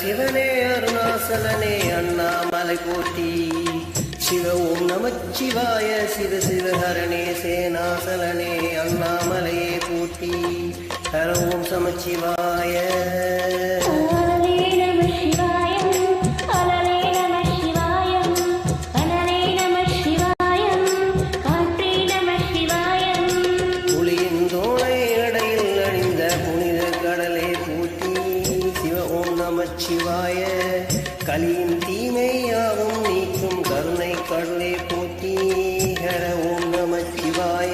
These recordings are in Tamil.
சிவனே அருணாசலனே அண்ணாமலை போற்றி. சிவ ஓம் நமச்சிவாய சிவ சிவஹரணே சேனாசலனே அண்ணாமலையே போற்றி. ஹர ஓம் நமச்சிவாய. நமச்சிவாய. கலியின் தீமையாவும் நீக்கும் கருணை கடலே போற்றி. ஹர ஓம் நமச்சிவாய.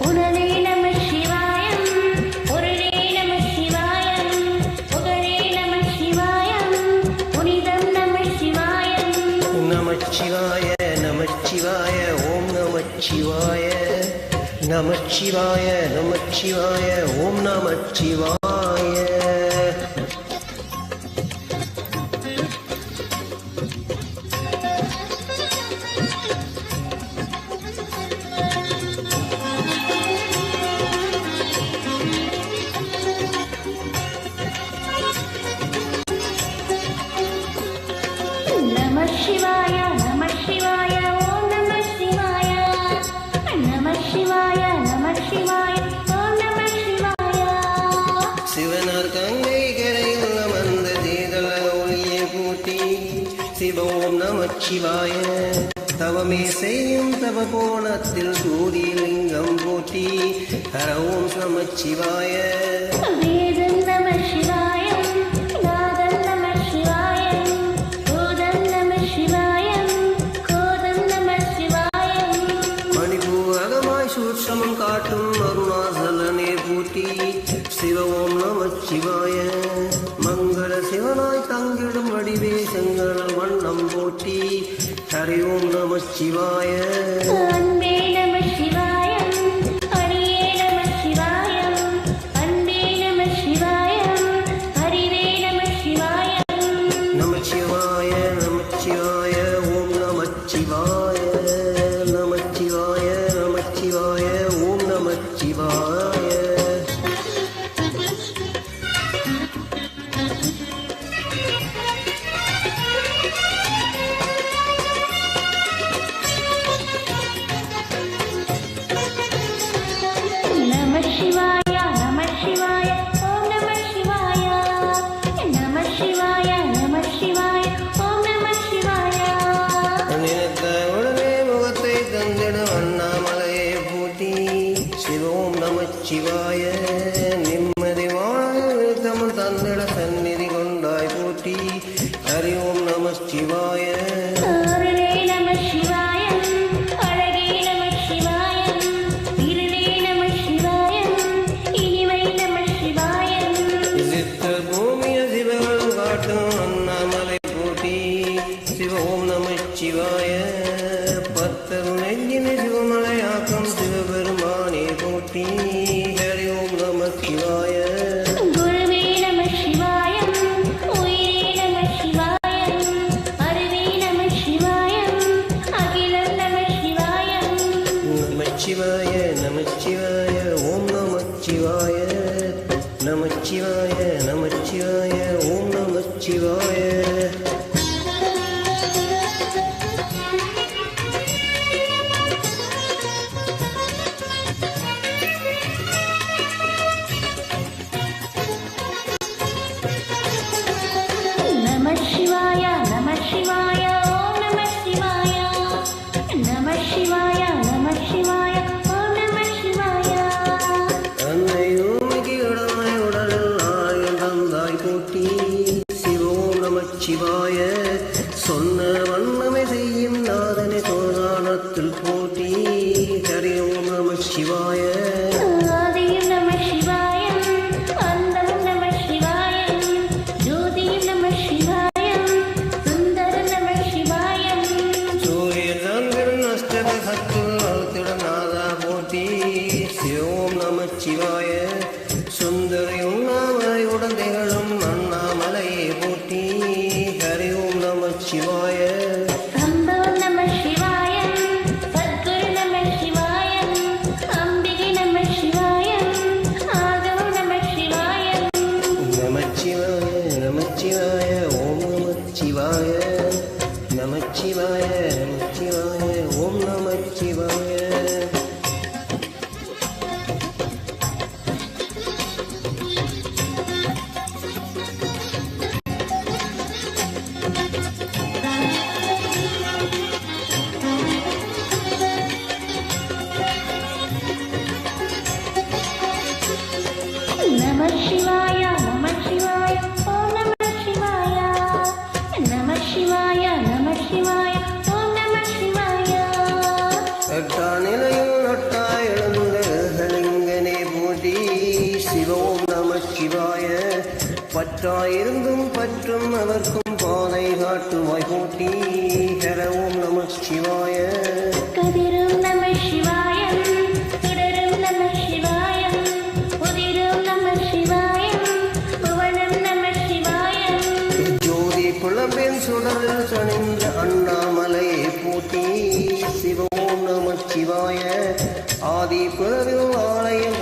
உடலே நம சிவாயம் பொருளே நம சிவாயம் புகழே நம சிவாயம் புனிதம் நம சிவாயம். நமச்சிவாய நமச்சிவாய ஓம் நமச்சிவாய. நமச்சிவாய நமச்சிவாய ஓம் நமச்சிவாய. நம சிவாய நம சிவாய ஓம் நம சிவாய. நம சிவாய நம சிவாய ஓம் நம சிவாய. சிவனார் கங்கை கரையில் அமர்ந்த தேதல ஒளியை பூட்டி. சிவ ஓம் நமச்சிவாய. தவமே செய்யும் தவ கோணத்தில் சூரியலிங்கம் போற்றி. ஹர ஓம் நமச்சிவாய. வேதம் நம சிவாயம் நாதம் நம சிவாயம் பூதம் நம சிவாயம் கோதம் நம சிவாயம். மணிபூரகமாய் சூட்சமம் காட்டும் அருணாசலனே பூட்டி. சிவ ஓம் நமச்சிவாய. மங்கள சிவனாய் தங்கிடும் வடிவே செங்கல் வண்ணம் போற்றி. ஹரி ஓம் நமச்சிவாய. அன்பே நம சிவாயம் ஹரியே நம சிவாயம் அன்பே நம சிவாயம் ஹரிவே நம சிவாயம். நமச்சிவாய நமச்சிவாய ஓம் நமச்சிவாய. நமச்சிவாய நமச்சிவாய ஓம் நமச்சிவாய. நம சிவாய நம சிவாய ஓம் நம சிவாய. நம சிவாய நம சிவாய ஓம் நம சிவாய. நினைத்த உடனே முகத்தை தந்திட அண்ணாமலையை பூட்டி. சிவ ஓம் நமச்சிவாய. நிம்மதி வாழ்த்தம் தந்திட சந்நிதி கொண்டாய் போற்றி. ஹரி ஓம் நமச்சிவாய. அருளே நம சிவாயம் அழகே நம சிவாயம் இருளே நம சிவாயம் இனிமை நம சிவாயம். சித்த பூமிய சிவகள் காட்டும் அண்ணாமலை போற்றி. சிவ ஓம் நமச்சிவாய. பத்தர் நெஞ்சின சிவமலையாக்கம் சிவபெருமானே போற்றி. ஹரி ஓம் நமச்சிவாய. குருவே நம சிவாயம் உயிரே நம சிவாயம் அருவே நம சிவாயம் அகிலம் நம சிவாயம். நமச்சிவாய நமச்சிவாய ஓம் நமச்சிவாய. நமச்சிவாய நமச்சிவாய ஓம் நமச்சிவாய. நம சிவாய நம சிவாய ஓம் நம சிவாய. நம சிவாய நம சிவாய ஓம் நம சிவாய. அன்னையோமிக்கு உடனாய் உடலில் ஆயுள் தந்தாய் போற்றி. சிவ ஓம் நமச்சிவாய. சொன்ன வண்ணமே செய்யும் நாதனை சோதானத்தில் போற்றி. ஹரி ஓம் நமச்சிவாய. ஆதியும் நம சிவாயம் அந்தம் நம சிவாயம் ஜோதியும் நம சிவாயம் சுந்தரம் நம சிவாயம். சூரிய சந்திரன் அஷ்டக சத்துள் அழுத்திட நாதா போற்றி. சிவ ஓம் நமச்சிவாய. சுந்தரி உண்ணாமலை உடன் திகழும் அண்ணாமலையே போற்றி. ஹரி ஓம் நமச்சிவாய நமச்சிவாய ஓம் நமச்சிவாய நம சிவாய நம சிவாய ஓம் நம சிவாய நம சிவாய நம சிவாய ஓம் நம சிவாய எட்டா நிலையில் நட்டாய் எழுந்தலிங்கனே போற்றி சிவம் நமச்சிவாய பற்றாயிருந்தும் பற்றும் அவர்க்கும் பாதை காட்டுவாய் போற்றி ஹரவோம் நமச்சிவாய கதிரும் நம சிவாயம் தொடரும் நம சிவாயம் உதிரும் நம சிவாயம் புவனம் நம சிவாயம் ஜோதி புலம்பெண் சுடரில் சணிந்த அண்ணாமலையை போற்றி சிவம் நமச்சிவாய ஆதி பிறவில் ஆலயம்